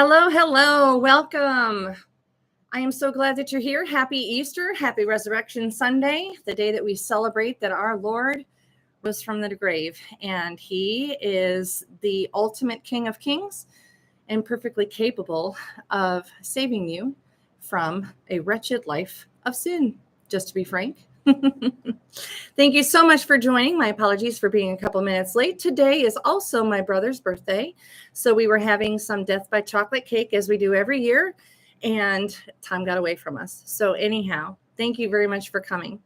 Hello. Welcome. I am so glad that you're here. Happy Easter. Happy Resurrection Sunday, the day that we celebrate that our Lord rose from the grave. And he is the ultimate King of Kings and perfectly capable of saving you from a wretched life of sin, just to be frank. Thank you so much for joining. My apologies for being a couple minutes late. Today is also my brother's birthday. So we were having some death by chocolate cake as we do every year, and time got away from us. So anyhow, thank you very much for coming.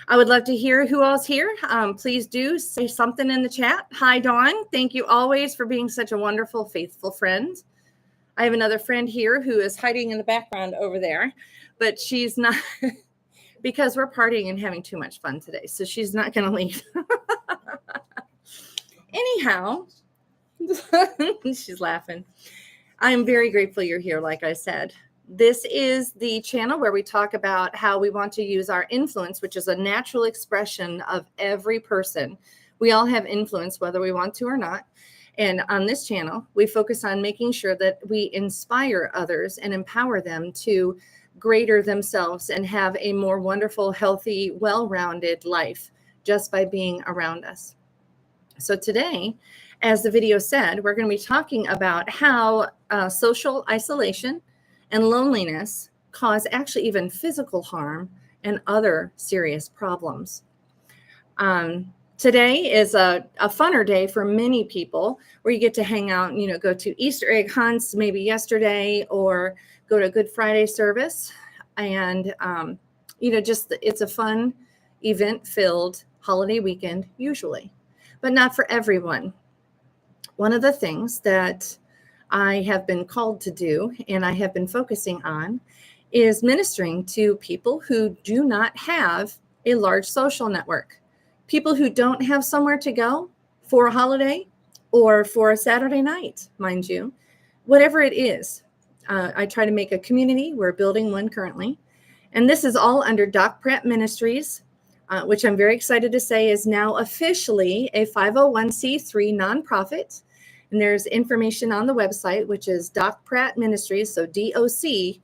I would love to hear who all's here. Please do say something in the chat. Hi, Dawn. Thank you always for being such a wonderful, faithful friend. I have another friend here who is hiding in the background over there, but she's not because we're partying and having too much fun today. So she's not going to leave. Anyhow, she's laughing. I'm very grateful you're here, like I said. This is the channel where we talk about how we want to use our influence, which is a natural expression of every person. We all have influence, whether we want to or not. And on this channel, we focus on making sure that we inspire others and empower them to greater themselves and have a more wonderful, healthy, well-rounded life just by being around us. So today, as the video said, we're going to be talking about how social isolation and loneliness cause actually even physical harm and other serious problems. Today is a funner day for many people where you get to hang out, go to Easter egg hunts, maybe yesterday, or go to a Good Friday service. And, it's a fun event-filled holiday weekend usually, but not for everyone. One of the things that I have been called to do and I have been focusing on is ministering to people who do not have a large social network. People who don't have somewhere to go for a holiday or for a Saturday night, mind you, whatever it is. I try to make a community. We're building one currently. And this is all under Doc Pratt Ministries, which I'm very excited to say is now officially a 501c3 nonprofit. And there's information on the website, which is Doc Pratt Ministries, so DOCPRATT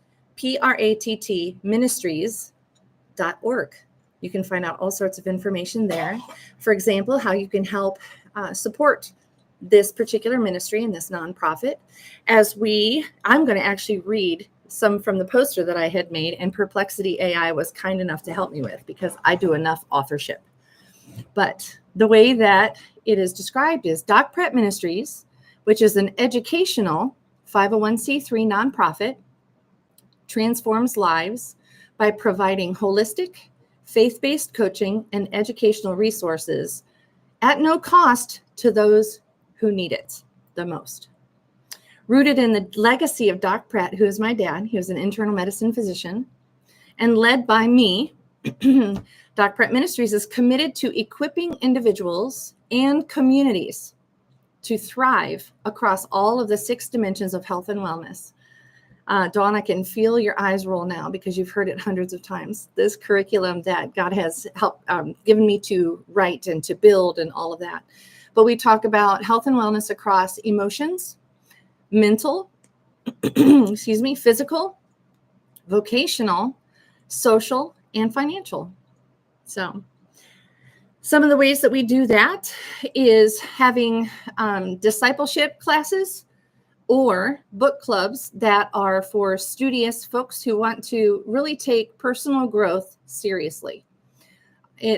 Ministries.org. You can find out all sorts of information there. For example, how you can help support this particular ministry and this nonprofit. I'm going to actually read some from the poster that I had made, and Perplexity AI was kind enough to help me with because I do enough authorship. But the way that it is described is Doc Pratt Ministries, which is an educational 501c3 nonprofit, transforms lives by providing holistic, faith-based coaching and educational resources at no cost to those who need it the most. Rooted in the legacy of Doc Pratt, who is my dad, he was an internal medicine physician, and led by me, Doc Pratt Ministries is committed to equipping individuals and communities to thrive across all of the 6 dimensions of health and wellness. Dawn, I can feel your eyes roll now because you've heard it hundreds of times. This curriculum that God has helped given me to write and to build and all of that. But we talk about health and wellness across emotions, mental, physical, vocational, social, and financial. So some of the ways that we do that is having discipleship classes or book clubs that are for studious folks who want to really take personal growth seriously.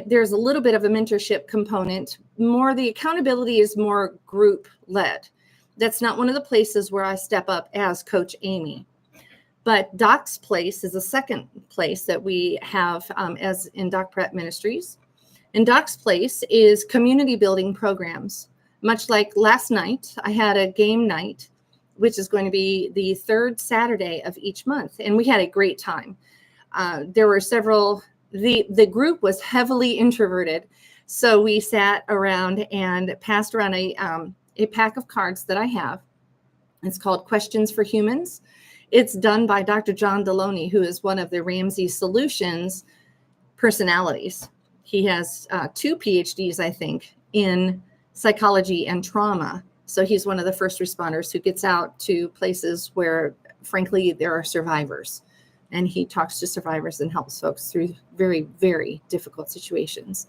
There's a little bit of a mentorship component. The accountability is more group led. That's not one of the places where I step up as Coach Amy. But Doc's place is a second place that we have as in Doc Pratt Ministries. And Doc's place is community building programs. Much like last night, I had a game night, which is going to be the 3rd Saturday of each month. And we had a great time. There were several, the group was heavily introverted. So we sat around and passed around a pack of cards that I have. It's called Questions for Humans. It's done by Dr. John Deloney, who is one of the Ramsey Solutions personalities. He has 2 PhDs, I think, in psychology and trauma. So he's one of the first responders who gets out to places where, frankly, there are survivors. And he talks to survivors and helps folks through very, very difficult situations.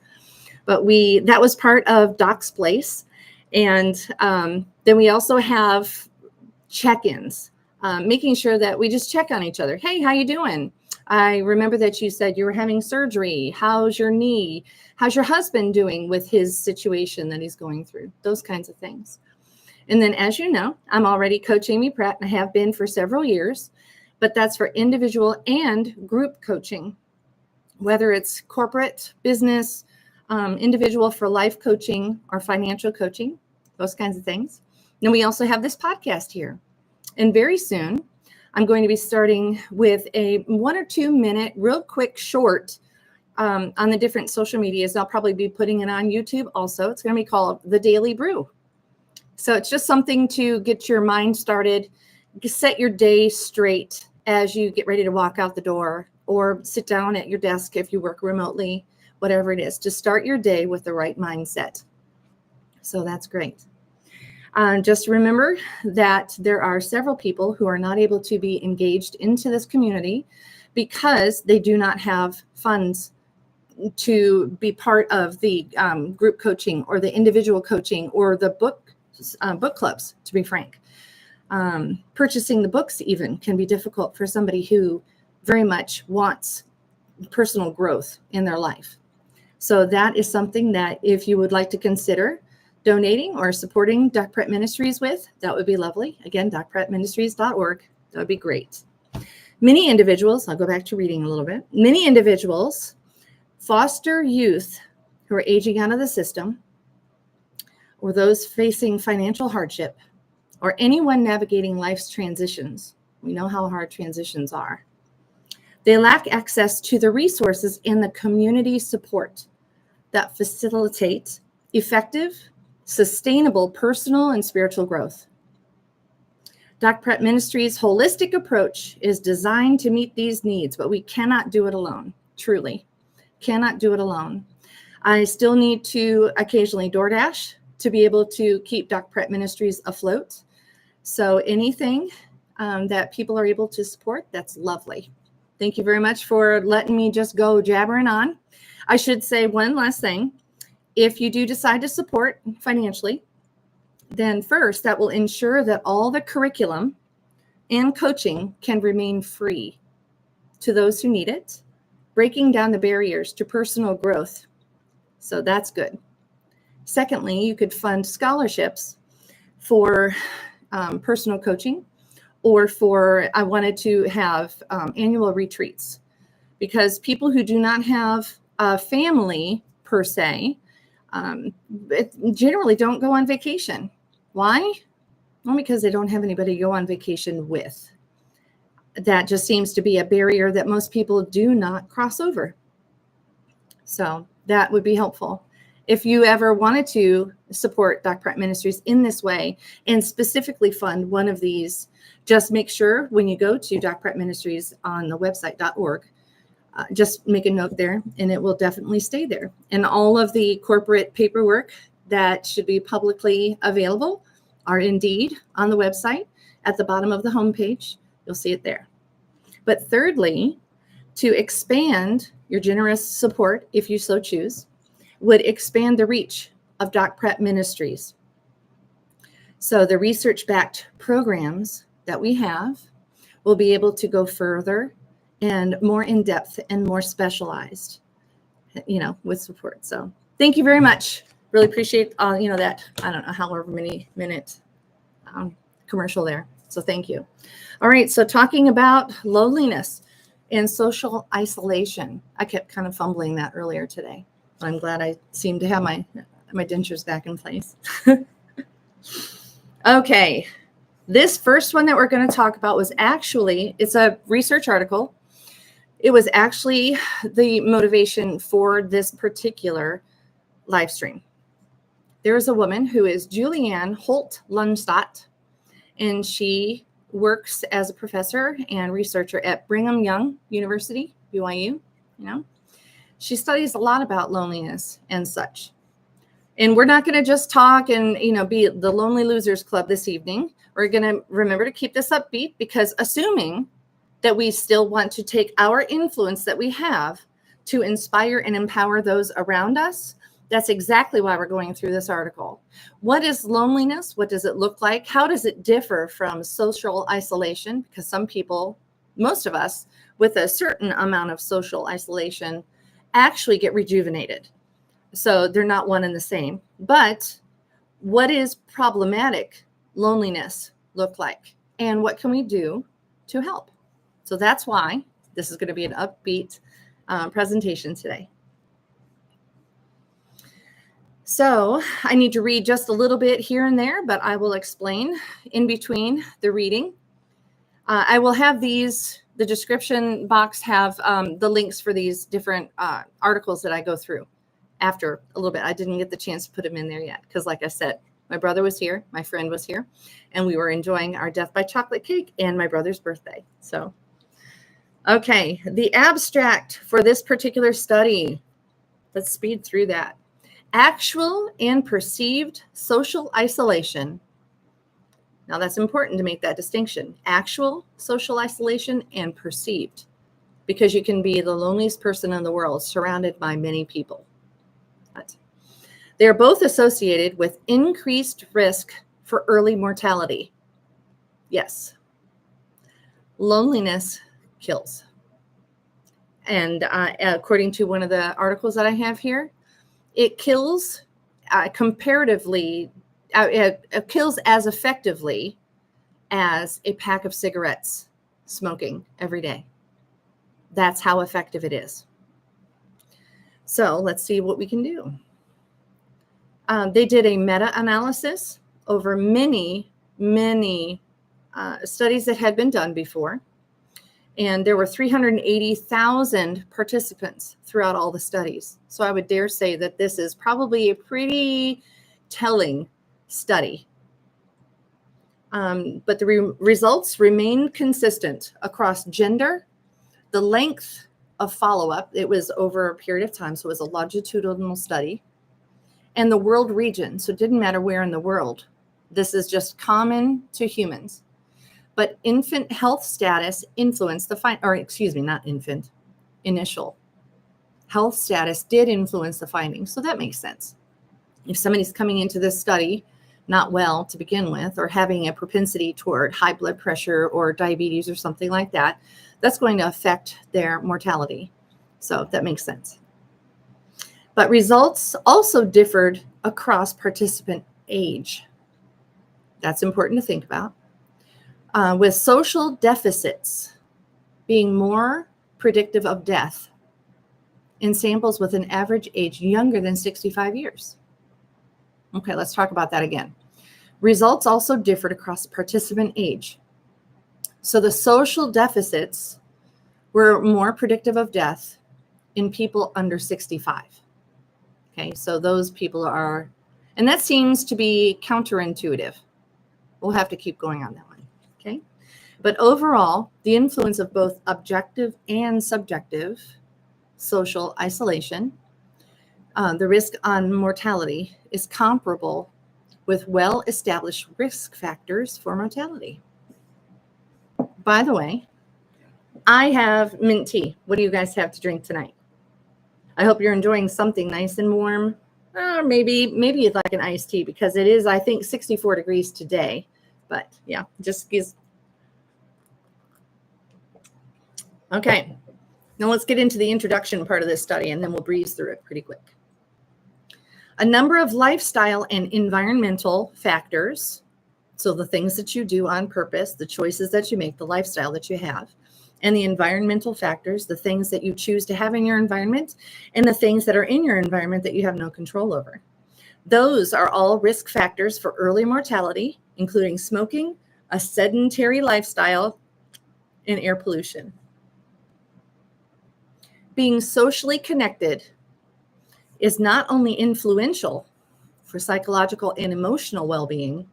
But that was part of Doc's place. And then we also have check-ins, making sure that we just check on each other. Hey, how you doing? I remember that you said you were having surgery. How's your knee? How's your husband doing with his situation that he's going through? Those kinds of things. And then, as you know, I'm already Coach Amy Pratt, and I have been for several years, but that's for individual and group coaching, whether it's corporate, business, individual for life coaching or financial coaching, those kinds of things. And we also have this podcast here. And very soon, I'm going to be starting with a 1 or 2 minute, real quick, short on the different social medias. I'll probably be putting it on YouTube also. It's going to be called The Daily Brew. So it's just something to get your mind started, set your day straight as you get ready to walk out the door or sit down at your desk if you work remotely, whatever it is, to start your day with the right mindset. So that's great. Just remember that there are several people who are not able to be engaged into this community because they do not have funds to be part of the group coaching or the individual coaching or the book clubs, to be frank. Purchasing the books even can be difficult for somebody who very much wants personal growth in their life. So that is something that if you would like to consider donating or supporting Doc Pratt Ministries with, that would be lovely. Again, docprattministries.org. That would be great. Many individuals, I'll go back to reading a little bit. Many individuals foster youth who are aging out of the system, or those facing financial hardship, or anyone navigating life's transitions. We know how hard transitions are. They lack access to the resources and the community support that facilitate effective, sustainable personal and spiritual growth. Doc Pratt Ministries' holistic approach is designed to meet these needs, but we cannot do it alone, truly. Cannot do it alone. I still need to occasionally DoorDash to be able to keep Doc Pratt Ministries afloat. So anything that people are able to support, that's lovely. Thank you very much for letting me just go jabbering on. I should say one last thing. If you do decide to support financially, then first that will ensure that all the curriculum and coaching can remain free to those who need it, breaking down the barriers to personal growth. So that's good. Secondly, you could fund scholarships for personal coaching, or I wanted to have annual retreats, because people who do not have a family per se generally don't go on vacation. Why? Well, because they don't have anybody to go on vacation with. That just seems to be a barrier that most people do not cross over. So that would be helpful. If you ever wanted to support Doc Pratt Ministries in this way and specifically fund one of these, just make sure when you go to Doc Pratt Ministries on the website.org, just make a note there and it will definitely stay there. And all of the corporate paperwork that should be publicly available are indeed on the website at the bottom of the homepage. You'll see it there. But thirdly, to expand your generous support, if you so choose, would expand the reach of Doc Pratt Ministries. So the research-backed programs that we have will be able to go further and more in-depth and more specialized, with support. So thank you very much. Really appreciate, that, I don't know, however many minute commercial there. So thank you. All right. So talking about loneliness and social isolation. I kept kind of fumbling that earlier today. I'm glad I seem to have my dentures back in place. Okay. This first one that we're going to talk about it's a research article. It was actually the motivation for this particular live stream. There is a woman who is Julianne Holt-Lunstad, and she works as a professor and researcher at Brigham Young University, BYU. She studies a lot about loneliness and such. And we're not going to just talk and, be the Lonely Losers Club this evening. We're going to remember to keep this upbeat, because assuming that we still want to take our influence that we have to inspire and empower those around us, that's exactly why we're going through this article. What is loneliness? What does it look like? How does it differ from social isolation? Because some people, most of us, with a certain amount of social isolation actually get rejuvenated. So they're not one and the same. But what is problematic loneliness look like? And what can we do to help? So that's why this is going to be an upbeat presentation today. So I need to read just a little bit here and there, but I will explain in between the reading. I will have the description box have the links for these different articles that I go through after a little bit. I didn't get the chance to put them in there yet because, like I said, my brother was here, my friend was here, and we were enjoying our death by chocolate cake and my brother's birthday. So, okay, the abstract for this particular study, let's speed through that. Actual and perceived social isolation. Now that's important to make that distinction. Actual social isolation and perceived, because you can be the loneliest person in the world surrounded by many people. But they are both associated with increased risk for early mortality. Yes, loneliness kills. And according to one of the articles that I have here, it kills comparatively, it kills as effectively as a pack of cigarettes smoking every day. That's how effective it is. So let's see what we can do. They did a meta-analysis over many studies that had been done before. And there were 380,000 participants throughout all the studies. So I would dare say that this is probably a pretty telling study. But the results remain consistent across gender, the length of follow-up. It was over a period of time, so it was a longitudinal study, and the world region. So it didn't matter where in the world. This is just common to humans. But infant health status influenced initial health status did influence the findings. So that makes sense. If somebody's coming into this study not well to begin with, or having a propensity toward high blood pressure or diabetes or something like that, that's going to affect their mortality. So that makes sense. But results also differed across participant age. That's important to think about. With social deficits being more predictive of death in samples with an average age younger than 65 years. Okay, let's talk about that again. Results also differed across participant age. So the social deficits were more predictive of death in people under 65. Okay, so those people are, and that seems to be counterintuitive. We'll have to keep going on that one. Okay, but overall, the influence of both objective and subjective social isolation, the risk on mortality is comparable with well-established risk factors for mortality. By the way, I have mint tea. What do you guys have to drink tonight? I hope you're enjoying something nice and warm. Maybe you'd like an iced tea, because it is, I think, 64 degrees today. But yeah, just gives. Okay, now let's get into the introduction part of this study, and then we'll breeze through it pretty quick. A number of lifestyle and environmental factors, so the things that you do on purpose, the choices that you make, the lifestyle that you have, and the environmental factors, the things that you choose to have in your environment, and the things that are in your environment that you have no control over. Those are all risk factors for early mortality, including smoking, a sedentary lifestyle, and air pollution. Being socially connected is not only influential for psychological and emotional well-being,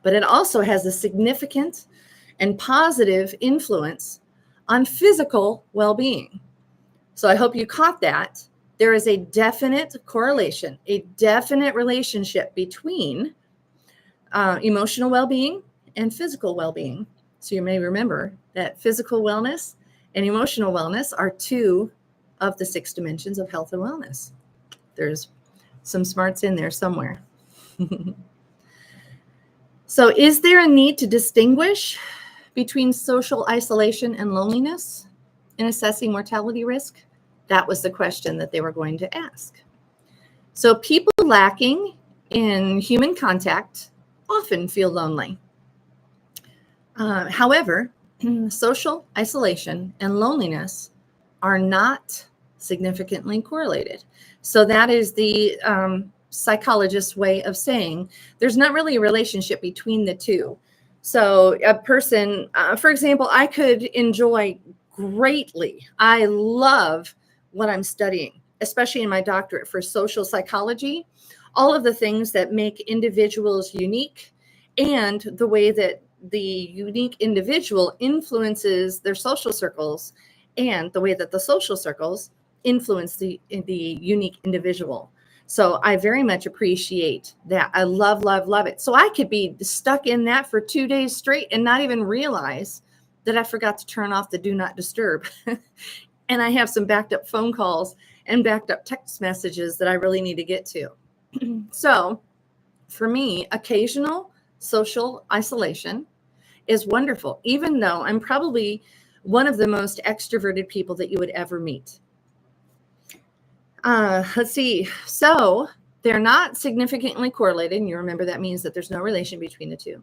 but it also has a significant and positive influence on physical well-being. So I hope you caught that. there is a definite correlation, a definite relationship between emotional well-being and physical well-being. So you may remember that physical wellness and emotional wellness are two of the 6 dimensions of health and wellness. There's some smarts in there somewhere. So is there a need to distinguish between social isolation and loneliness in assessing mortality risk? That was the question that they were going to ask. So people lacking in human contact often feel lonely. However, social isolation and loneliness are not significantly correlated. So that is the psychologist's way of saying there's not really a relationship between the two. So a person, for example, I could enjoy greatly. I love what I'm studying, especially in my doctorate for social psychology, all of the things that make individuals unique and the way that the unique individual influences their social circles and the way that the social circles influence the unique individual. So I very much appreciate that. I love, love, love it. So I could be stuck in that for 2 days straight and not even realize that I forgot to turn off the do not disturb. And I have some backed up phone calls and backed up text messages that I really need to get to. So for me, occasional social isolation is wonderful, even though I'm probably one of the most extroverted people that you would ever meet. Let's see. So they're not significantly correlated. And you remember that means that there's no relation between the two,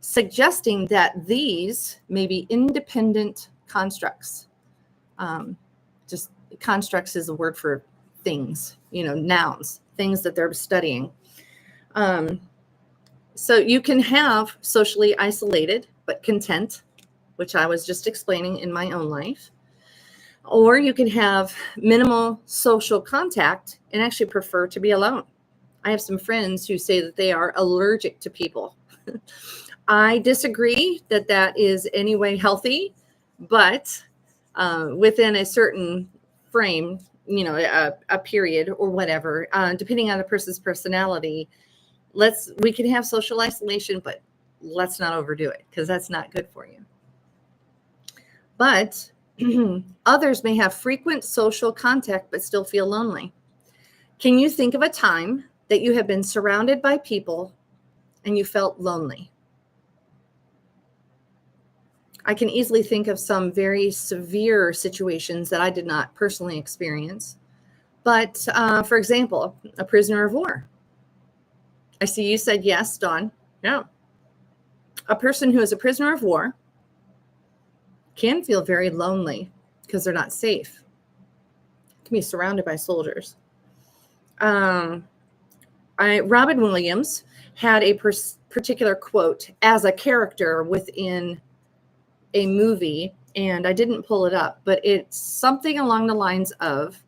suggesting that these may be independent constructs. Just constructs is a word for things, nouns, things that they're studying. So you can have socially isolated but content, which I was just explaining in my own life. Or you can have minimal social contact and actually prefer to be alone. I have some friends who say that they are allergic to people. I disagree that that is any way healthy, but within a certain frame, a period or whatever, depending on the person's personality, we can have social isolation, but let's not overdo it because that's not good for you. But others may have frequent social contact but still feel lonely. Can you think of a time that you have been surrounded by people and you felt lonely? I can easily think of some very severe situations that I did not personally experience. But for example, a prisoner of war. I see you said yes, Dawn. No. A person who is a prisoner of war can feel very lonely because they're not safe. Can be surrounded by soldiers. Robin Williams had a particular quote as a character within a movie, and I didn't pull it up, but it's something along the lines of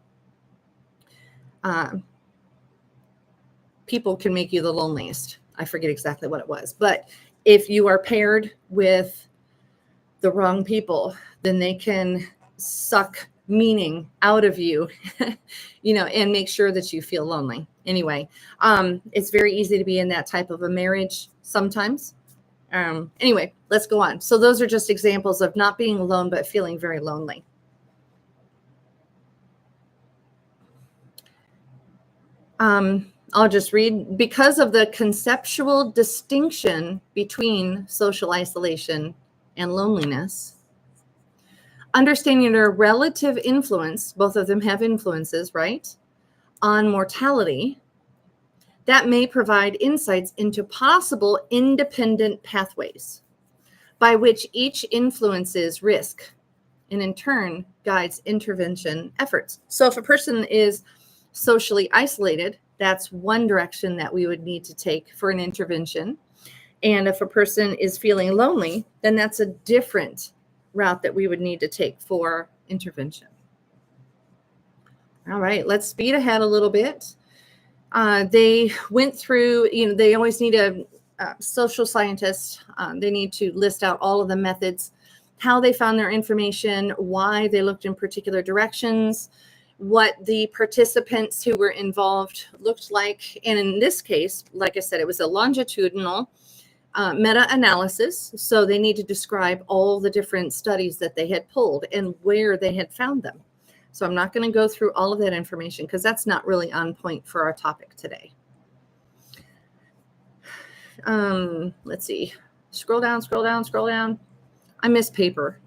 people can make you the loneliest. I forget exactly what it was, but if you are paired with the wrong people, then they can suck meaning out of you, and make sure that you feel lonely. Anyway, it's very easy to be in that type of a marriage sometimes. Anyway, let's go on. So those are just examples of not being alone, but feeling very lonely. I'll just read. Because of the conceptual distinction between social isolation and loneliness, understanding their relative influence, both of them have influences, right, on mortality, that may provide insights into possible independent pathways by which each influences risk and in turn guides intervention efforts. So if a person is socially isolated, that's one direction that we would need to take for an intervention. And if a person is feeling lonely, then that's a different route that we would need to take for intervention. All right, let's speed ahead a little bit. They went through, they always need a social scientist. They need to list out all of the methods, how they found their information, why they looked in particular directions, what the participants who were involved looked like. And in this case, like I said, it was a longitudinal meta-analysis. So they need to describe all the different studies that they had pulled and where they had found them. So I'm not going to go through all of that information because that's not really on point for our topic today. Let's see. Scroll down, scroll down, scroll down. I miss paper.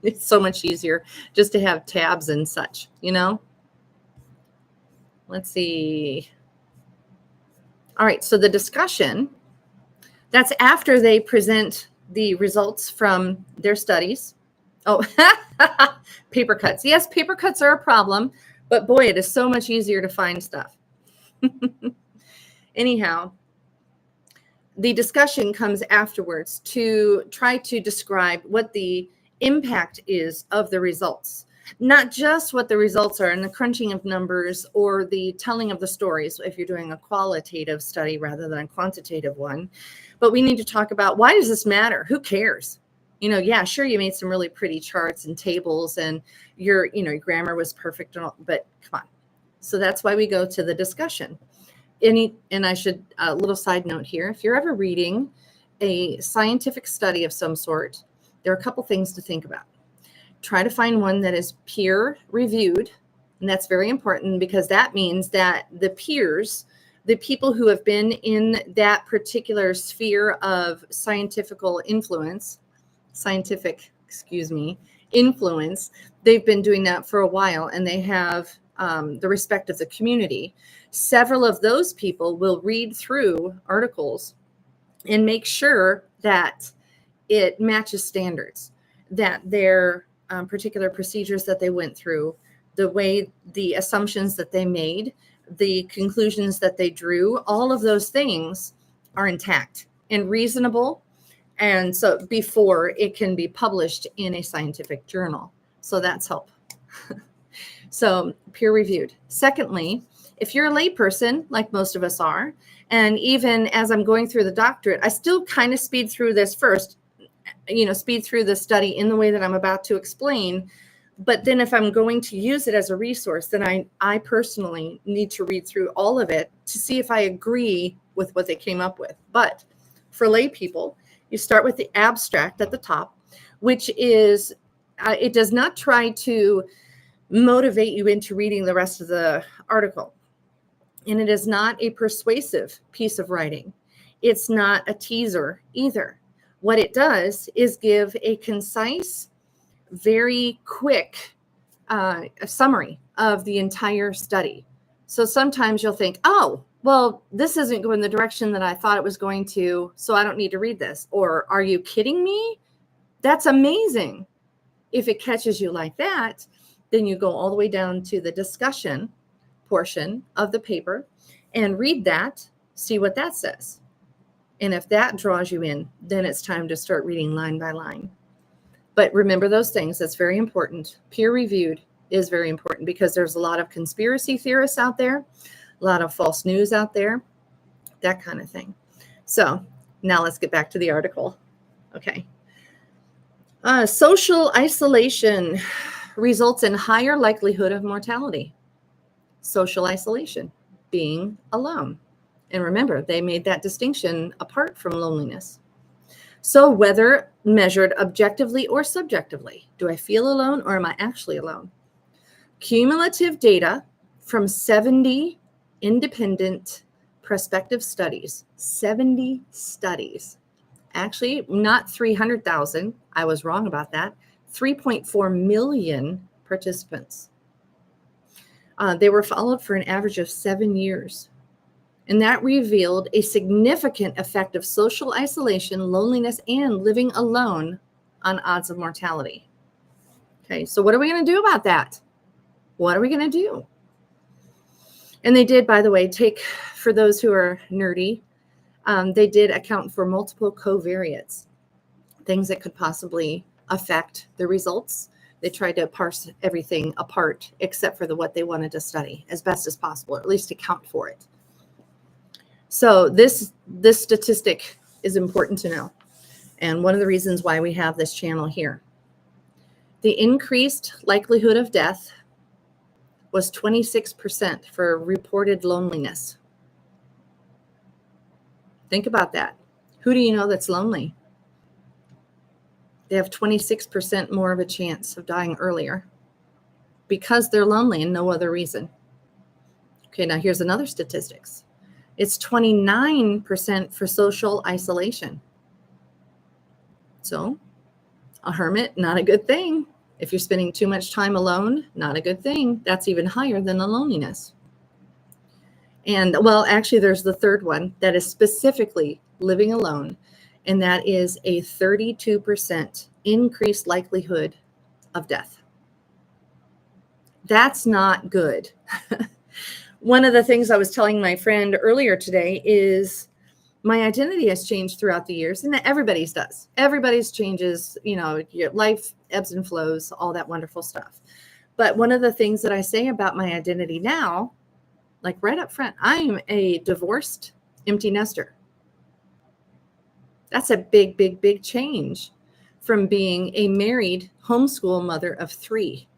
It's so much easier just to have tabs and such, you know? Let's see. All right, so the discussion, that's after they present the results from their studies. Oh, paper cuts. Yes, paper cuts are a problem, but boy, it is so much easier to find stuff. Anyhow, the discussion comes afterwards to try to describe what the impact is of the results, not just what the results are and the crunching of numbers or the telling of the stories if you're doing a qualitative study rather than a quantitative one, but we need to talk about, why does this matter? Who cares? You know, yeah, sure, you made some really pretty charts and tables and your grammar was perfect, but come on. So that's why we go to the discussion. And I should, a little side note here, if you're ever reading a scientific study of some sort, there are a couple things to think about. Try to find one that is peer reviewed. And that's very important because that means that the peers, the people who have been in that particular sphere of scientific influence, they've been doing that for a while and they have the respect of the community. Several of those people will read through articles and make sure that it matches standards, that their particular procedures that they went through, the assumptions that they made, the conclusions that they drew, all of those things are intact and reasonable. And so before it can be published in a scientific journal. So that's help. So peer reviewed. Secondly, if you're a layperson, like most of us are, and even as I'm going through the doctorate, I still kind of speed through this first, speed through the study in the way that I'm about to explain. But then if I'm going to use it as a resource, then I personally need to read through all of it to see if I agree with what they came up with. But for lay people, you start with the abstract at the top, which is, it does not try to motivate you into reading the rest of the article. And it is not a persuasive piece of writing. It's not a teaser either. What it does is give a concise, very quick summary of the entire study. So sometimes you'll think, oh, well, this isn't going the direction that I thought it was going to, so I don't need to read this. Or are you kidding me? That's amazing. If it catches you like that, then you go all the way down to the discussion portion of the paper and read that, see what that says. And if that draws you in, then it's time to start reading line by line. But remember those things. That's very important. Peer reviewed is very important because there's a lot of conspiracy theorists out there, a lot of false news out there, that kind of thing. So now let's get back to the article. Okay. Social isolation results in higher likelihood of mortality. Social isolation, being alone. And remember, they made that distinction apart from loneliness. So whether measured objectively or subjectively, do I feel alone or am I actually alone? Cumulative data from 70 independent prospective studies, 70 studies. Actually, not 300,000. I was wrong about that. 3.4 million participants. They were followed for an average of 7 years. And that revealed a significant effect of social isolation, loneliness, and living alone on odds of mortality. Okay, so what are we going to do about that? What are we going to do? And they did, by the way, take, for those who are nerdy, they did account for multiple covariates, things that could possibly affect the results. They tried to parse everything apart except for what they wanted to study as best as possible, or at least account for it. So this statistic is important to know. And one of the reasons why we have this channel here. The increased likelihood of death was 26% for reported loneliness. Think about that. Who do you know that's lonely? They have 26% more of a chance of dying earlier because they're lonely and no other reason. Okay, now here's another statistics. It's 29% for social isolation. So, a hermit, not a good thing. If you're spending too much time alone, not a good thing. That's even higher than the loneliness. And well, actually, there's the third one that is specifically living alone, and that is a 32% increased likelihood of death. That's not good. One of the things I was telling my friend earlier today is my identity has changed throughout the years, and everybody's does. Everybody's changes, your life ebbs and flows, all that wonderful stuff. But one of the things that I say about my identity now, like right up front, I'm a divorced empty nester. That's a big, big, big change from being a married homeschool mother of 3.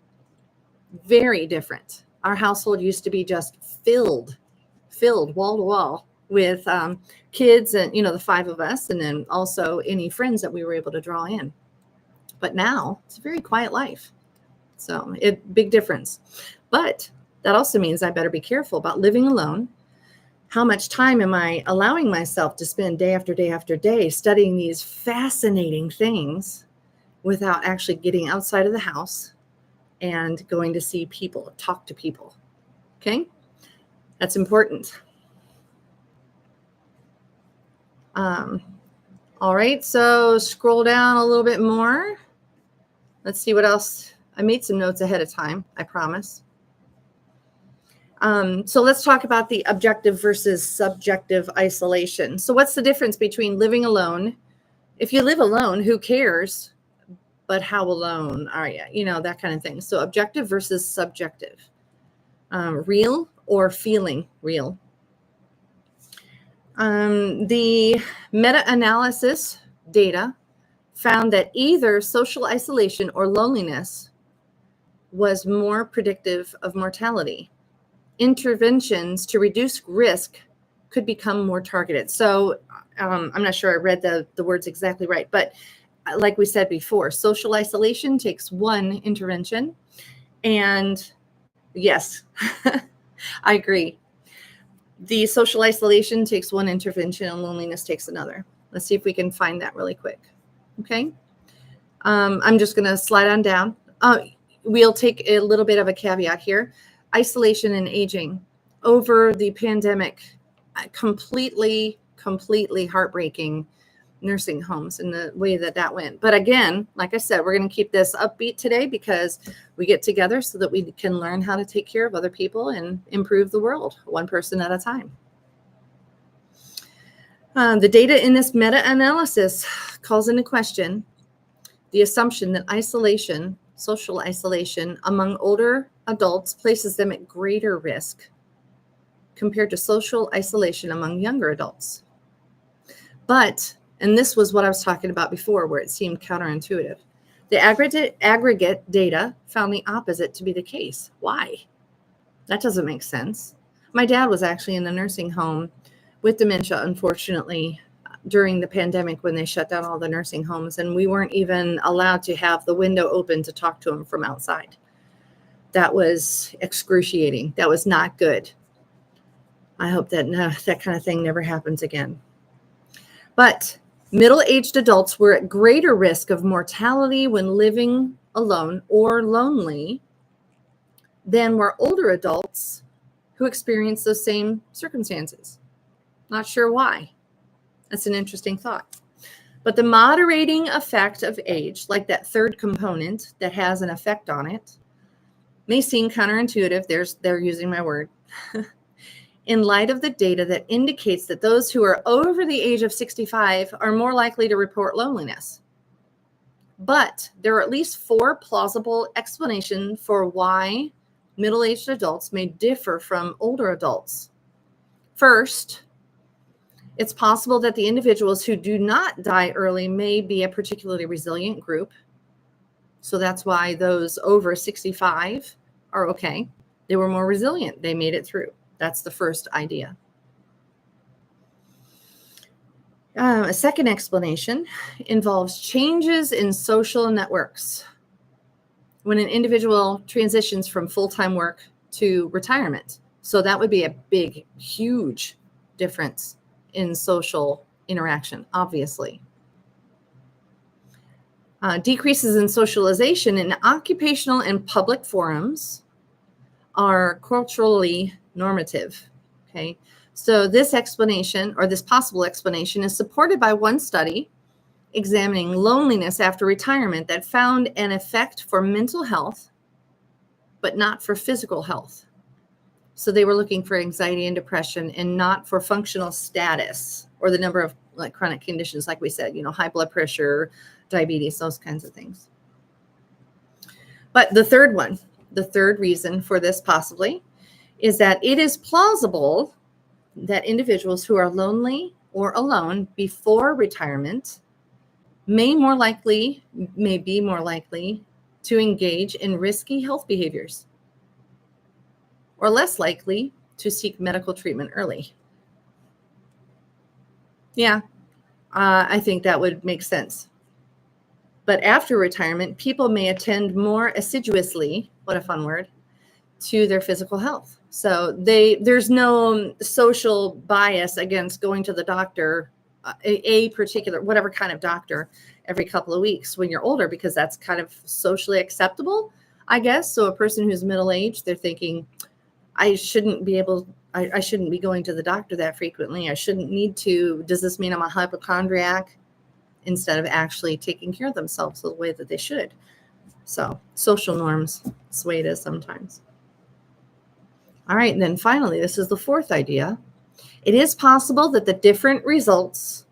Very different. Our household used to be just filled wall to wall with kids and, the 5 of us, and then also any friends that we were able to draw in. But now it's a very quiet life. So big difference. But that also means I better be careful about living alone. How much time am I allowing myself to spend day after day after day studying these fascinating things without actually getting outside of the house and going to see people, talk to people? Okay, that's important. All right, so scroll down a little bit more. Let's see what else. I made some notes ahead of time, I promise. So let's talk about the objective versus subjective isolation. So what's the difference between living alone? If you live alone, who cares? But how alone are you? That kind of thing. So objective versus subjective. Real or feeling real. The meta-analysis data found that either social isolation or loneliness was more predictive of mortality. Interventions to reduce risk could become more targeted. So I'm not sure I read the words exactly right, but like we said before, social isolation takes one intervention. And yes, I agree. The social isolation takes one intervention and loneliness takes another. Let's see if we can find that really quick. Okay. I'm just going to slide on down. We'll take a little bit of a caveat here. Isolation and aging over the pandemic, completely heartbreaking nursing homes and the way that went. But again, like I said, we're going to keep this upbeat today because we get together so that we can learn how to take care of other people and improve the world one person at a time. The data in this meta-analysis calls into question the assumption that isolation, social isolation among older adults places them at greater risk compared to social isolation among younger adults. But, and this was what I was talking about before, where it seemed counterintuitive, the aggregate data found the opposite to be the case. Why? That doesn't make sense. My dad was actually in a nursing home with dementia, unfortunately, during the pandemic when they shut down all the nursing homes, and we weren't even allowed to have the window open to talk to him from outside. That was excruciating. That was not good. I hope that that kind of thing never happens again. But middle-aged adults were at greater risk of mortality when living alone or lonely than were older adults who experienced those same circumstances. Not sure why. That's an interesting thought. But the moderating effect of age, like that third component that has an effect on it, may seem counterintuitive. They're using my word. In light of the data that indicates that those who are over the age of 65 are more likely to report loneliness. But there are at least 4 plausible explanations for why middle-aged adults may differ from older adults. First, it's possible that the individuals who do not die early may be a particularly resilient group. So that's why those over 65 are okay. They were more resilient. They made it through. That's the first idea. A second explanation involves changes in social networks. When an individual transitions from full-time work to retirement. So that would be a big, huge difference in social interaction, obviously. Decreases in socialization in occupational and public forums are culturally normative. Okay, so this explanation, or this possible explanation, is supported by one study examining loneliness after retirement that found an effect for mental health, but not for physical health. So they were looking for anxiety and depression and not for functional status or the number of like chronic conditions, like we said, high blood pressure, diabetes, those kinds of things. But the third reason for this possibly is that it is plausible that individuals who are lonely or alone before retirement may be more likely to engage in risky health behaviors or less likely to seek medical treatment early. Yeah, I think that would make sense. But after retirement, people may attend more assiduously, what a fun word, to their physical health. So there's no social bias against going to the doctor, a particular, whatever kind of doctor, every couple of weeks when you're older, because that's kind of socially acceptable, I guess. So a person who's middle-aged, they're thinking, I shouldn't be going to the doctor that frequently. I shouldn't need to. Does this mean I'm a hypochondriac? Instead of actually taking care of themselves the way that they should. So social norms sway it sometimes. All right, and then finally, this is the fourth idea. It is possible that the different results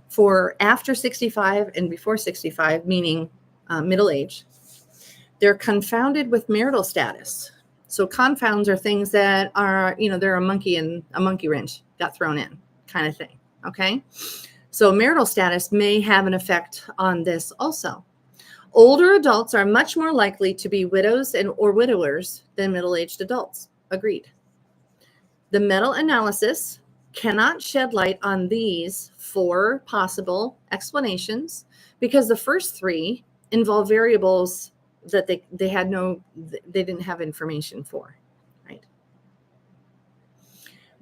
for after 65 and before 65, meaning middle age, they're confounded with marital status. So confounds are things that are, they're a monkey and a monkey wrench got thrown in kind of thing, okay? So marital status may have an effect on this also. Older adults are much more likely to be widows or widowers than middle-aged adults. Agreed. The meta-analysis cannot shed light on these four possible explanations because the first three involve variables that they didn't have information for, right?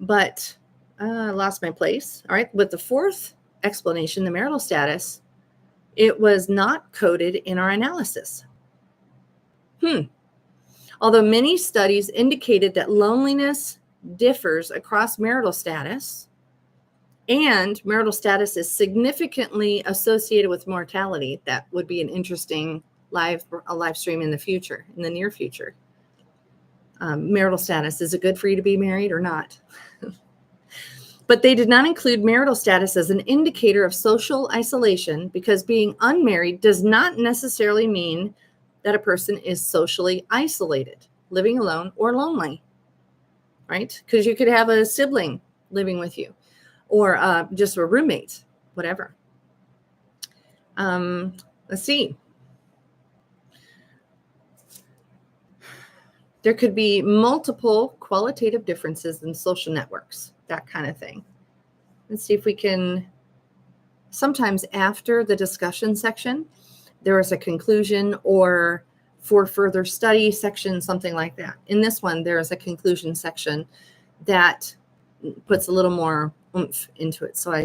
But I lost my place. All right, with the fourth explanation, the marital status, it was not coded in our analysis. Although many studies indicated that loneliness differs across marital status, and marital status is significantly associated with mortality, that would be an interesting live stream in the near future. Marital status, is it good for you to be married or not? But they did not include marital status as an indicator of social isolation because being unmarried does not necessarily mean that a person is socially isolated, living alone or lonely, right? Because you could have a sibling living with you or just a roommate, whatever. Let's see. There could be multiple qualitative differences in social networks, that kind of thing. Let's see if we can, sometimes after the discussion section, there is a conclusion or for further study section, something like that. In this one, there is a conclusion section that puts a little more oomph into it. So I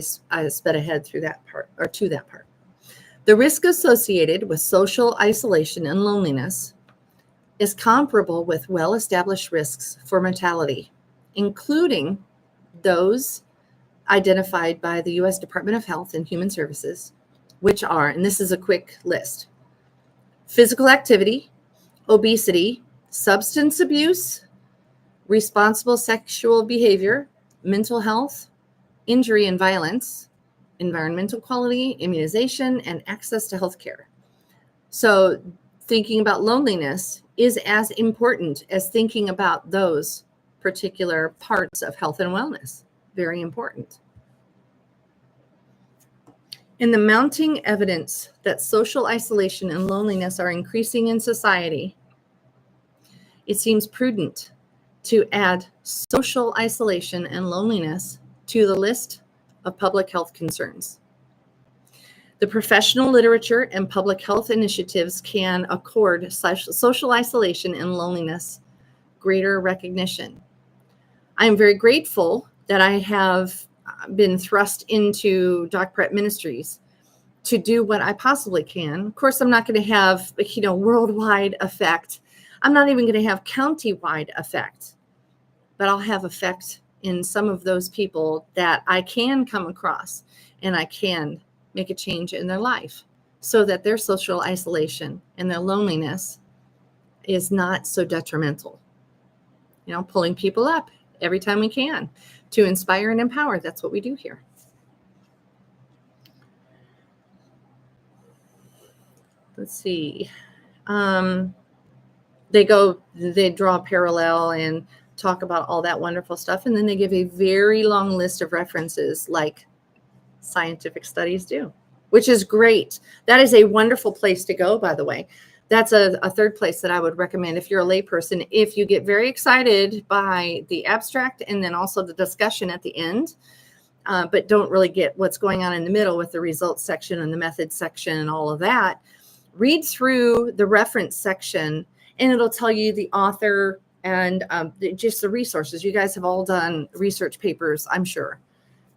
sped ahead through that part, or to that part. The risk associated with social isolation and loneliness is comparable with well-established risks for mortality, including those identified by the U.S. Department of Health and Human Services, which are, and this is a quick list, physical activity, obesity, substance abuse, responsible sexual behavior, mental health, injury and violence, environmental quality, immunization, and access to health care. So thinking about loneliness is as important as thinking about those particular parts of health and wellness. Very important. In the mounting evidence that social isolation and loneliness are increasing in society, it seems prudent to add social isolation and loneliness to the list of public health concerns. The professional literature and public health initiatives can accord social isolation and loneliness greater recognition. I am very grateful that I have been thrust into Doc Prep Ministries to do what I possibly can. Of course, I'm not going to have, worldwide effect. I'm not even going to have county-wide effect, but I'll have effect in some of those people that I can come across, and I can make a change in their life so that their social isolation and their loneliness is not so detrimental. Pulling people up every time we can to inspire and empower. That's what we do here. Let's see. They draw a parallel and talk about all that wonderful stuff. And then they give a very long list of references like scientific studies do, which is great. That is a wonderful place to go, by the way. That's a third place that I would recommend if you're a layperson. If you get very excited by the abstract and then also the discussion at the end, but don't really get what's going on in the middle with the results section and the methods section and all of that, read through the reference section and it'll tell you the author and just the resources. You guys have all done research papers, I'm sure,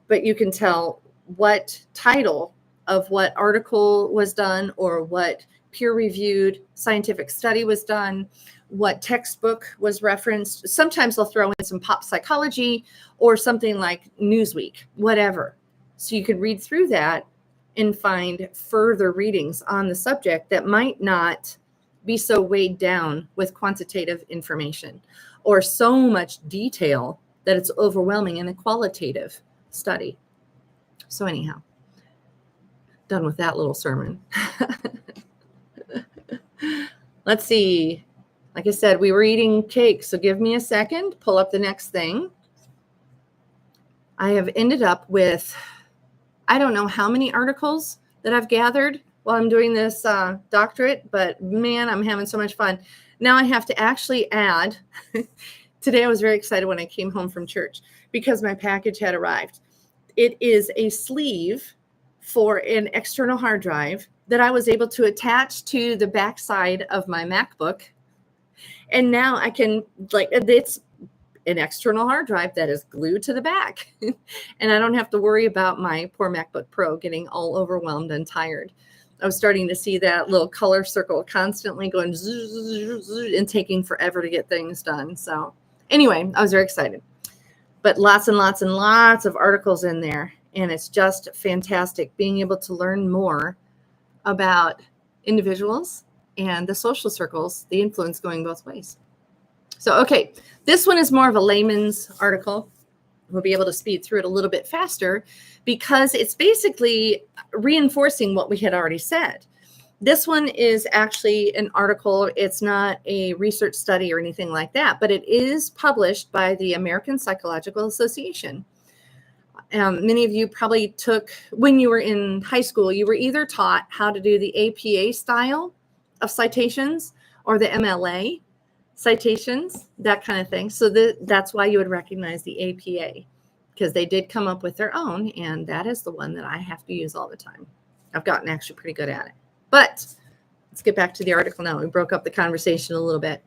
but you can tell what title of what article was done or what peer-reviewed scientific study was done, what textbook was referenced. Sometimes they'll throw in some pop psychology or something like Newsweek, whatever. So you could read through that and find further readings on the subject that might not be so weighed down with quantitative information or so much detail that it's overwhelming in a qualitative study. So anyhow, done with that little sermon. Let's see. Like I said, we were eating cake, so give me a second. Pull up the next thing. I have ended up with, I don't know how many articles that I've gathered while I'm doing this doctorate, but man, I'm having so much fun. Now I have to actually add, today I was very excited when I came home from church because my package had arrived. It is a sleeve for an external hard drive that I was able to attach to the backside of my MacBook. And now I can, it's an external hard drive that is glued to the back. And I don't have to worry about my poor MacBook Pro getting all overwhelmed and tired. I was starting to see that little color circle constantly going and taking forever to get things done. So anyway, I was very excited. But lots and lots and lots of articles in there. And it's just fantastic being able to learn more about individuals and the social circles, the influence going both ways. So, okay, this one is more of a layman's article. We'll be able to speed through it a little bit faster because it's basically reinforcing what we had already said. This one is actually an article. It's not a research study or anything like that, but it is published by the American Psychological Association. Many of you probably took, when you were in high school, you were either taught how to do the APA style of citations or the MLA citations, that kind of thing. So that's why you would recognize the APA, because they did come up with their own, and that is the one that I have to use all the time. I've gotten actually pretty good at it. But let's get back to the article now. We broke up the conversation a little bit.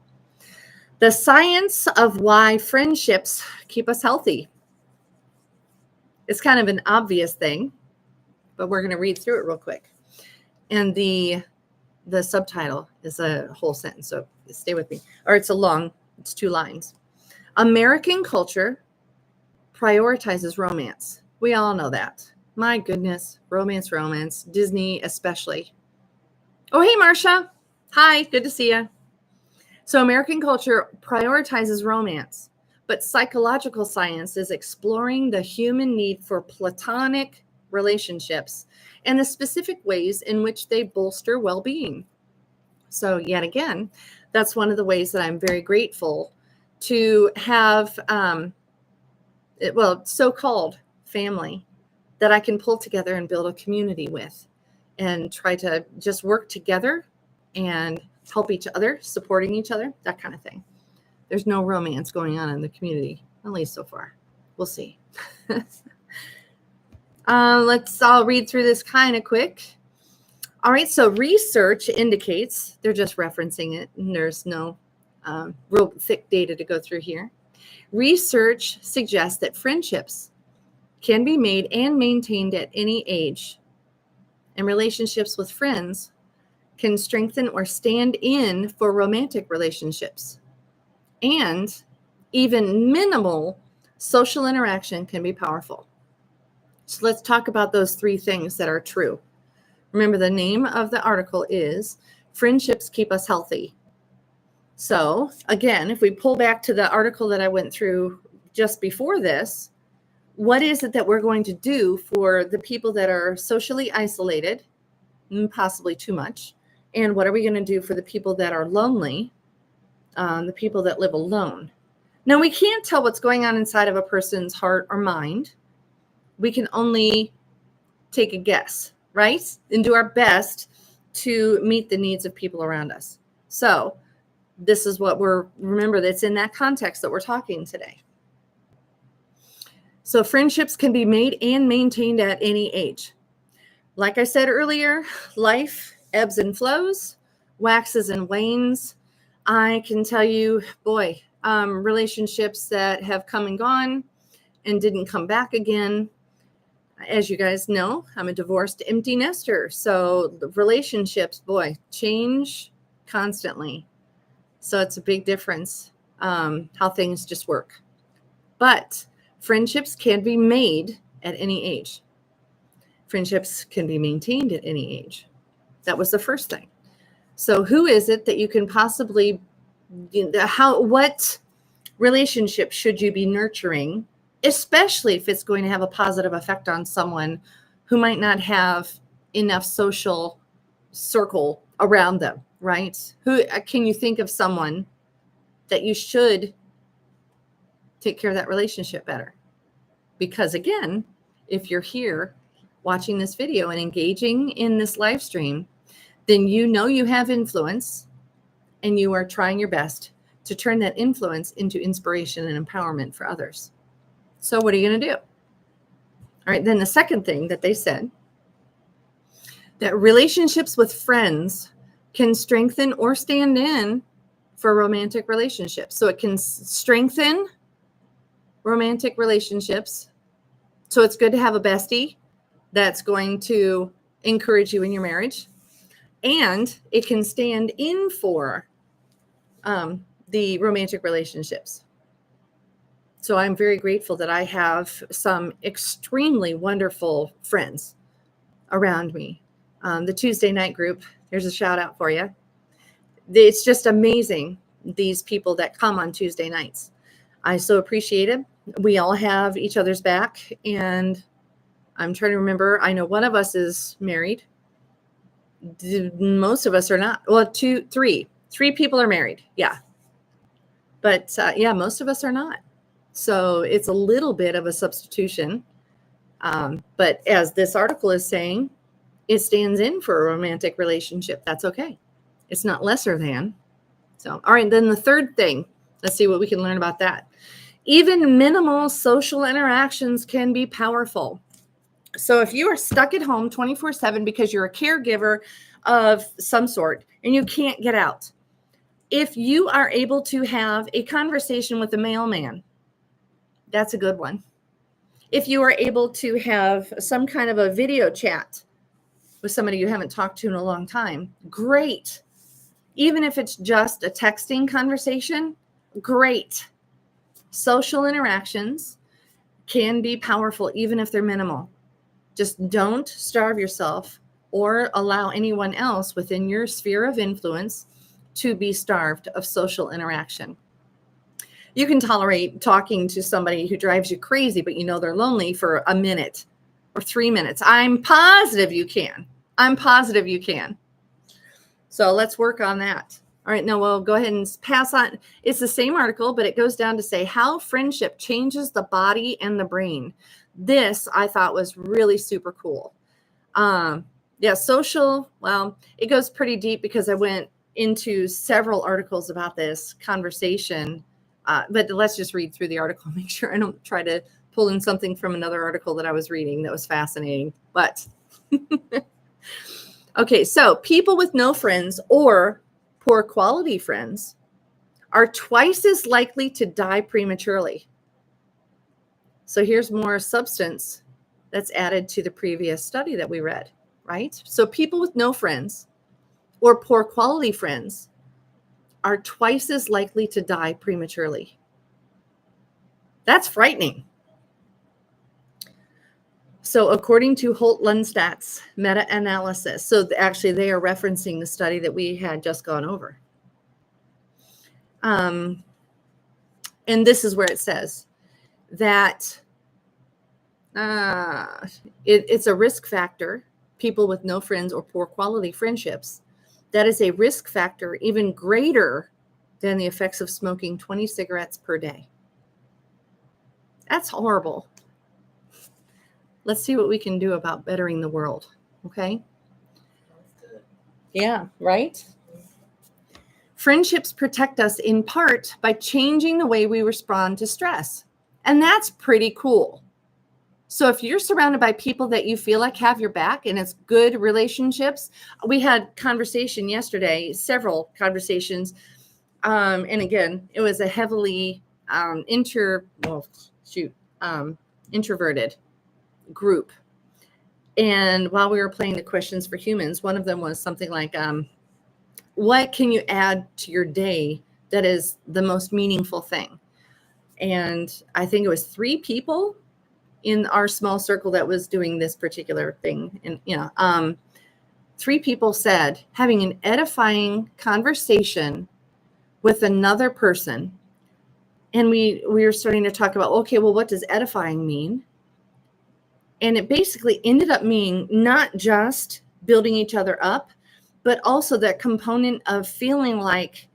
The science of why friendships keep us healthy. It's kind of an obvious thing, but we're going to read through it real quick. And the subtitle is a whole sentence, so stay with me. Or it's 2 lines. American culture prioritizes romance. We all know that. My goodness, romance, Disney especially. Oh, hey, Marcia. Hi, good to see you. So American culture prioritizes romance, but psychological science is exploring the human need for platonic relationships and the specific ways in which they bolster well-being. So yet again, that's one of the ways that I'm very grateful to have, so-called family that I can pull together and build a community with and try to just work together and help each other, supporting each other, that kind of thing. There's no romance going on in the community, at least so far. We'll see. I'll read through this kind of quick. All right, so research indicates, they're just referencing it, and there's no real thick data to go through here. Research suggests that friendships can be made and maintained at any age, and relationships with friends can strengthen or stand in for romantic relationships. And even minimal social interaction can be powerful. So let's talk about those three things that are true. Remember, the name of the article is Friendships Keep Us Healthy. So again, if we pull back to the article that I went through just before this, what is it that we're going to do for the people that are socially isolated, possibly too much? And what are we going to do for the people that are lonely, the people that live alone? Now, we can't tell what's going on inside of a person's heart or mind. We can only take a guess, right? And do our best to meet the needs of people around us. So this is what remember, that's in that context that we're talking today. So friendships can be made and maintained at any age. Like I said earlier, life ebbs and flows, waxes and wanes. I can tell you, boy, relationships that have come and gone and didn't come back again. As you guys know, I'm a divorced empty nester. So the relationships, boy, change constantly. So it's a big difference how things just work. But friendships can be made at any age. Friendships can be maintained at any age. That was the first thing. So who is it that you can possibly, what relationship should you be nurturing, especially if it's going to have a positive effect on someone who might not have enough social circle around them, right? Who can you think of someone that you should take care of that relationship better? Because again, if you're here watching this video and engaging in this live stream, then you know you have influence and you are trying your best to turn that influence into inspiration and empowerment for others. So what are you going to do? All right, then the second thing that they said, that relationships with friends can strengthen or stand in for romantic relationships. So it can strengthen romantic relationships. So it's good to have a bestie that's going to encourage you in your marriage. And it can stand in for the romantic relationships. So I'm very grateful that I have some extremely wonderful friends around me. The Tuesday night group, there's a shout out for you. It's just amazing, these people that come on Tuesday nights. I so appreciate it. We all have each other's back. And I'm trying to remember, I know one of us is married. Most of us are not. Well, three people are married. Yeah. But yeah, most of us are not. So it's a little bit of a substitution. But as this article is saying, it stands in for a romantic relationship. That's okay. It's not lesser than. So, all right, then the third thing, let's see what we can learn about that. Even minimal social interactions can be powerful. So if you are stuck at home 24/7 because you're a caregiver of some sort and you can't get out, if you are able to have a conversation with a mailman, that's a good one. If you are able to have some kind of a video chat with somebody you haven't talked to in a long time, great. Even if it's just a texting conversation, great. Social interactions can be powerful even if they're minimal. Just don't starve yourself or allow anyone else within your sphere of influence to be starved of social interaction. You can tolerate talking to somebody who drives you crazy, but you know they're lonely for a minute or 3 minutes. I'm positive you can. So let's work on that. All right, now we'll go ahead and pass on. It's the same article, but it goes down to say how friendship changes the body and the brain. This I thought was really super cool. Yeah, social, well, it goes pretty deep because I went into several articles about this conversation But let's just read through the article, make sure I don't try to pull in something from another article that I was reading that was fascinating. But okay, so people with no friends or poor quality friends are twice as likely to die prematurely. So here's more substance that's added to the previous study that we read, right? So people with no friends or poor quality friends are twice as likely to die prematurely. That's frightening. So according to Holt-Lunstad's meta-analysis, so actually they are referencing the study that we had just gone over. And this is where it says that it's a risk factor, people with no friends or poor quality friendships, that is a risk factor even greater than the effects of smoking 20 cigarettes per day. That's horrible. Let's see what we can do about bettering the world, okay? Yeah, right? Friendships protect us in part by changing the way we respond to stress. And that's pretty cool. So if you're surrounded by people that you feel like have your back and it's good relationships, we had conversation yesterday, several conversations. And again, it was a heavily introverted group. And while we were playing the questions for humans, one of them was something like, what can you add to your day that is the most meaningful thing? And I think it was 3 people in our small circle that was doing this particular thing. And, 3 people said having an edifying conversation with another person. And we were starting to talk about, okay, well, what does edifying mean? And it basically ended up meaning not just building each other up, but also that component of feeling like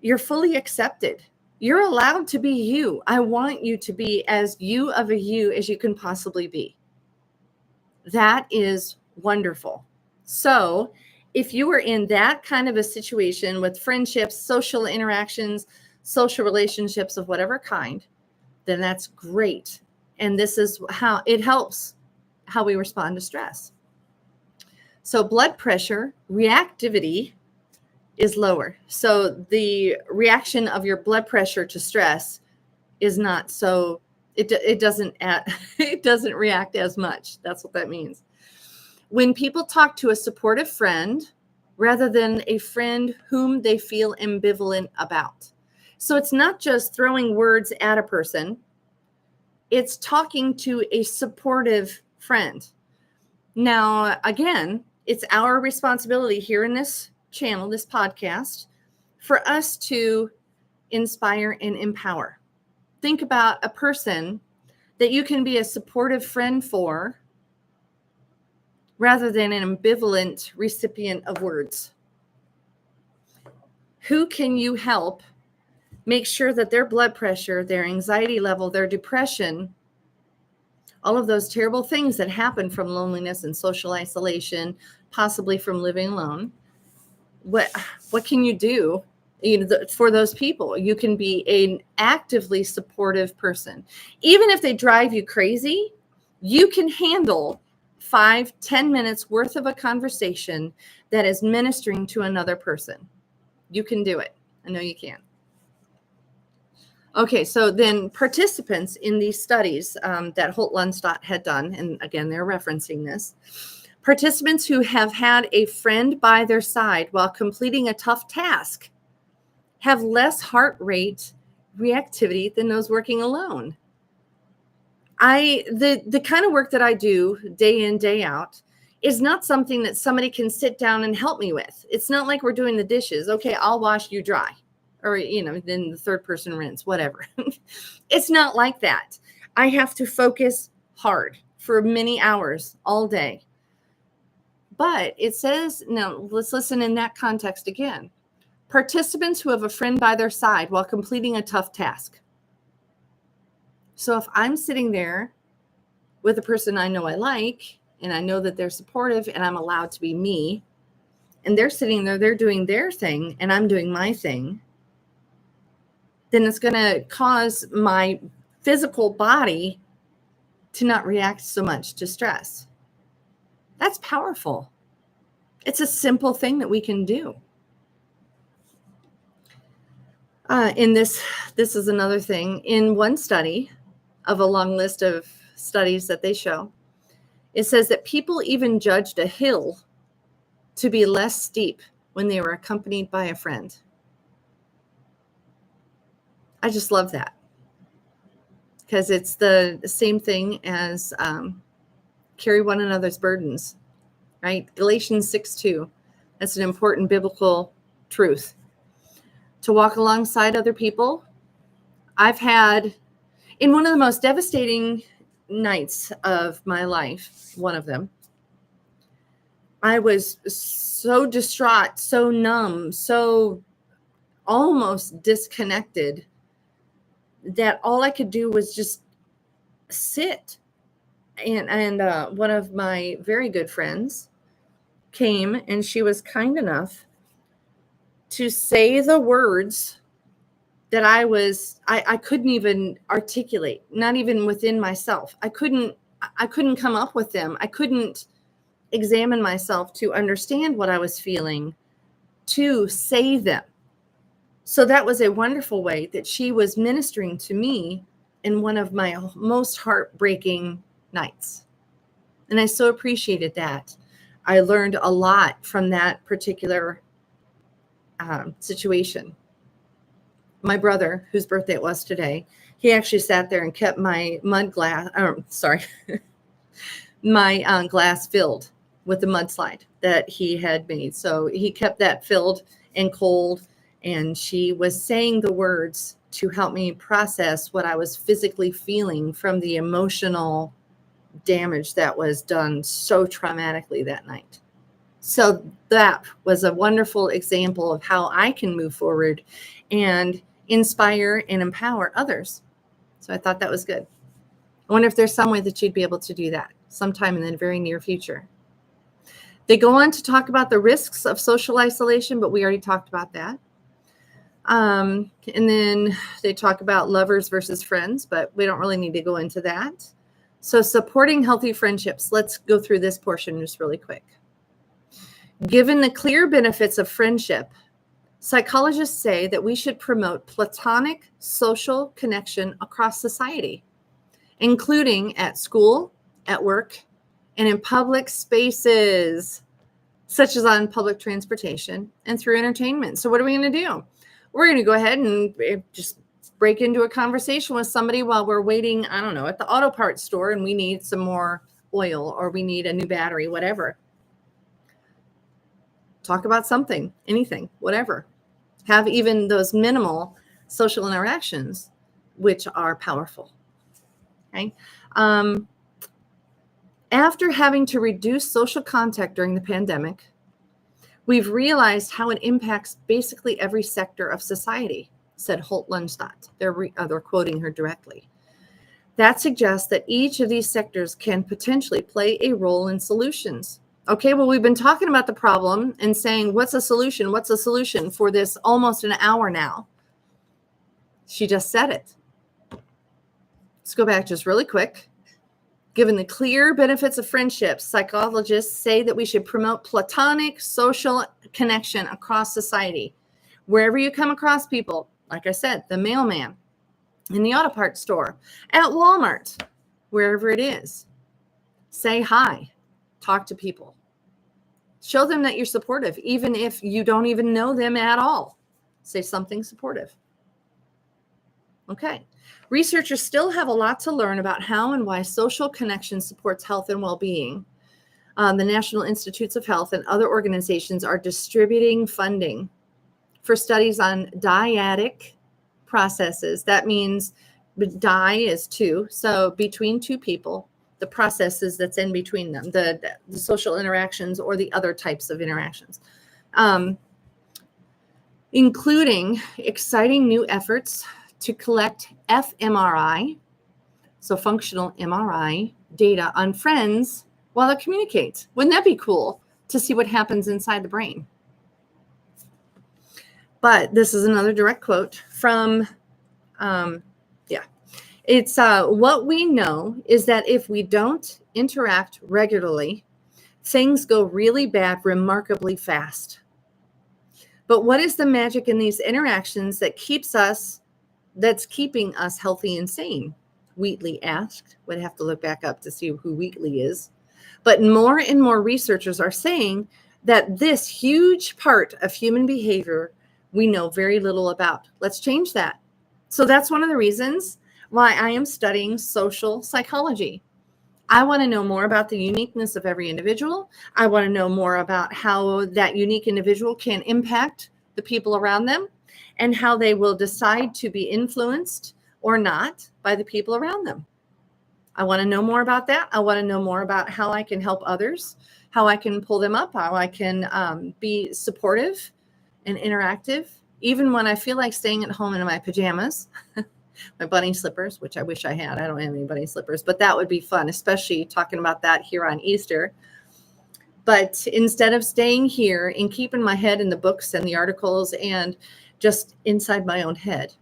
you're fully accepted. You're allowed to be you. I want you to be as you of a you as you can possibly be. That is wonderful. So if you were in that kind of a situation with friendships, social interactions, social relationships of whatever kind, then that's great. And this is how it helps how we respond to stress. So blood pressure reactivity is lower. So the reaction of your blood pressure to stress is not so, it doesn't react as much. That's what that means. When people talk to a supportive friend rather than a friend whom they feel ambivalent about. So it's not just throwing words at a person. It's talking to a supportive friend. Now, again, it's our responsibility here in this channel, this podcast, for us to inspire and empower. Think about a person that you can be a supportive friend for rather than an ambivalent recipient of words. Who can you help make sure that their blood pressure, their anxiety level, their depression, all of those terrible things that happen from loneliness and social isolation, possibly from living alone, what can you do for those people? You can be an actively supportive person. Even if they drive you crazy, you can handle 5-10 minutes worth of a conversation that is ministering to another person. You can do it. I know you can. Okay, so then participants in these studies that Holt-Lunstad had done, and again, they're referencing this, participants who have had a friend by their side while completing a tough task have less heart rate reactivity than those working alone. The kind of work that I do day in, day out is not something that somebody can sit down and help me with. It's not like we're doing the dishes. Okay, I'll wash, you dry. Or, then the third person rinse, whatever. It's not like that. I have to focus hard for many hours all day. But it says, now let's listen in that context again. Participants who have a friend by their side while completing a tough task. So if I'm sitting there with a person I know I like, and I know that they're supportive and I'm allowed to be me, and they're sitting there, they're doing their thing, and I'm doing my thing, then it's going to cause my physical body to not react so much to stress. That's powerful. It's a simple thing that we can do. In this is another thing. In one study of a long list of studies that they show, it says that people even judged a hill to be less steep when they were accompanied by a friend. I just love that, because it's the same thing as carry one another's burdens, right? Galatians 6:2. That's an important biblical truth. To walk alongside other people. I've had, in one of the most devastating nights of my life, one of them, I was so distraught, so numb, so almost disconnected that all I could do was just sit. And one of my very good friends came, and she was kind enough to say the words that I couldn't even articulate, not even within myself. I couldn't come up with them. I couldn't examine myself to understand what I was feeling, to say them. So that was a wonderful way that she was ministering to me in one of my most heartbreaking nights. And I so appreciated that. I learned a lot from that particular situation. My brother, whose birthday it was today, he actually sat there and kept my my glass filled with the mudslide that he had made. So he kept that filled and cold, and she was saying the words to help me process what I was physically feeling from the emotional damage that was done so traumatically that night. So that was a wonderful example of how I can move forward and inspire and empower others. So I thought that was good. I wonder if there's some way that you'd be able to do that sometime in the very near future. They go on to talk about the risks of social isolation, but we already talked about that. And then they talk about lovers versus friends, but we don't really need to go into that. So supporting healthy friendships. Let's go through this portion just really quick. Given the clear benefits of friendship, psychologists say that we should promote platonic social connection across society, including at school, at work, and in public spaces, such as on public transportation and through entertainment. So what are we going to do? We're going to go ahead and just break into a conversation with somebody while we're waiting, I don't know, at the auto parts store, and we need some more oil, or we need a new battery, whatever. Talk about something, anything, whatever. Have even those minimal social interactions, which are powerful. Okay. After having to reduce social contact during the pandemic, we've realized how it impacts basically every sector of society, said Holt-Lunstad. They're quoting her directly. That suggests that each of these sectors can potentially play a role in solutions. Okay, well, we've been talking about the problem and saying, what's a solution? What's a solution for this almost an hour now? She just said it. Let's go back just really quick. Given the clear benefits of friendships, psychologists say that we should promote platonic social connection across society. Wherever you come across people, like I said, the mailman, in the auto parts store, at Walmart, wherever it is, say hi, talk to people. Show them that you're supportive, even if you don't even know them at all. Say something supportive. Okay. Researchers still have a lot to learn about how and why social connection supports health and well-being. The National Institutes of Health and other organizations are distributing funding for studies on dyadic processes. That means di is two, so between two people, the processes that's in between them, the social interactions or the other types of interactions, including exciting new efforts to collect fMRI, so functional MRI data on friends while they communicate. Wouldn't that be cool to see what happens inside the brain? But this is another direct quote from Yeah. It's what we know is that if we don't interact regularly, things go really bad remarkably fast. But what is the magic in these interactions that's keeping us healthy and sane? Wheatley asked. Would have to look back up to see who Wheatley is. But more and more researchers are saying that this huge part of human behavior we know very little about. Let's change that. So that's one of the reasons why I am studying social psychology. I want to know more about the uniqueness of every individual. I want to know more about how that unique individual can impact the people around them and how they will decide to be influenced or not by the people around them. I want to know more about that. I want to know more about how I can help others, how I can pull them up, how I can be supportive and interactive, even when I feel like staying at home in my pajamas, my bunny slippers, which I wish I had. I don't have any bunny slippers, but that would be fun, especially talking about that here on Easter. But instead of staying here and keeping my head in the books and the articles and just inside my own head,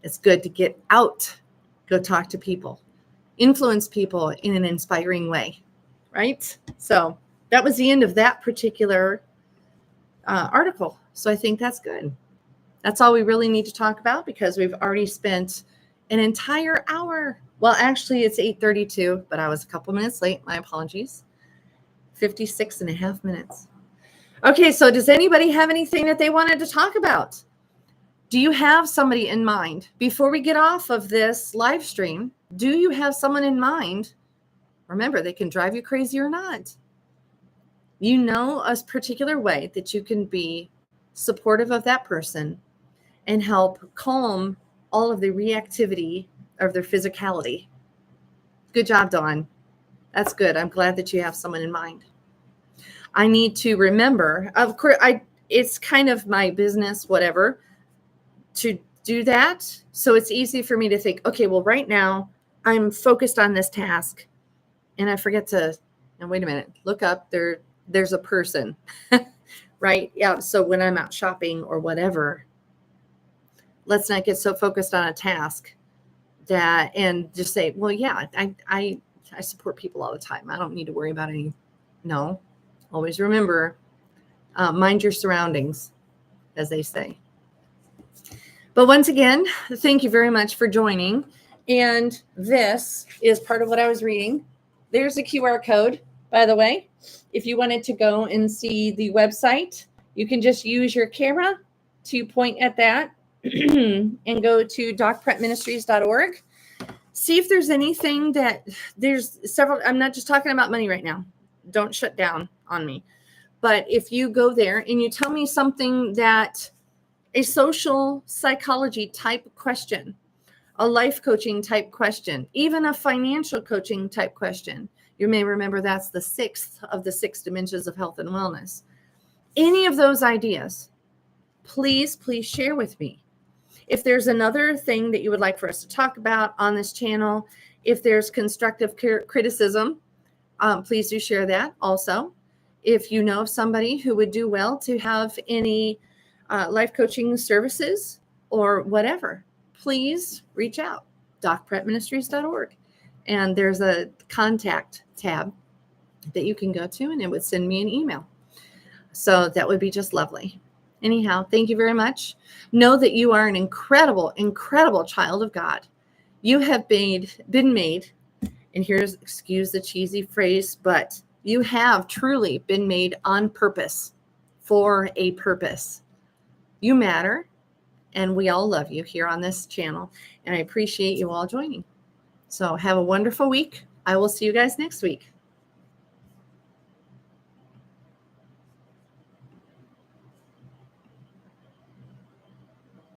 it's good to get out, go talk to people, influence people in an inspiring way, right? So that was the end of that particular article. So I think that's good. That's all we really need to talk about because we've already spent an entire hour. Well, actually, it's 8:32, but I was a couple minutes late. My apologies. 56 and a half minutes. Okay, so does anybody have anything that they wanted to talk about? Do you have somebody in mind? Before we get off of this live stream, do you have someone in mind? Remember, they can drive you crazy or not. You know a particular way that you can be supportive of that person and help calm all of the reactivity of their physicality. Good job, Dawn. That's good. I'm glad that you have someone in mind. I need to remember, of course, it's kind of my business, whatever, to do that. So it's easy for me to think, okay, well, right now I'm focused on this task and I forget to, and wait a minute, look up there's a person, right? Yeah. So when I'm out shopping or whatever, let's not get so focused on a task and just say, well, yeah, I support people all the time. I don't need to worry about any. No, always remember, mind your surroundings, as they say. But once again, thank you very much for joining. And this is part of what I was reading. There's a QR code, by the way. If you wanted to go and see the website, you can just use your camera to point at that and go to docprepministries.org. See if there's anything there's several. I'm not just talking about money right now. Don't shut down on me. But if you go there and you tell me something that a social psychology type question, a life coaching type question, even a financial coaching type question, you may remember that's the 6th of the 6 dimensions of health and wellness. Any of those ideas, please share with me. If there's another thing that you would like for us to talk about on this channel, if there's constructive criticism, please do share that also. If you know of somebody who would do well to have any life coaching services or whatever, please reach out, docprepministries.org. And there's a contact tab that you can go to, and it would send me an email. So that would be just lovely. Anyhow, thank you very much. Know that you are an incredible, incredible child of God. You have been made, and excuse the cheesy phrase, but you have truly been made on purpose, for a purpose. You matter, and we all love you here on this channel, and I appreciate you all joining. So have a wonderful week. I will see you guys next week.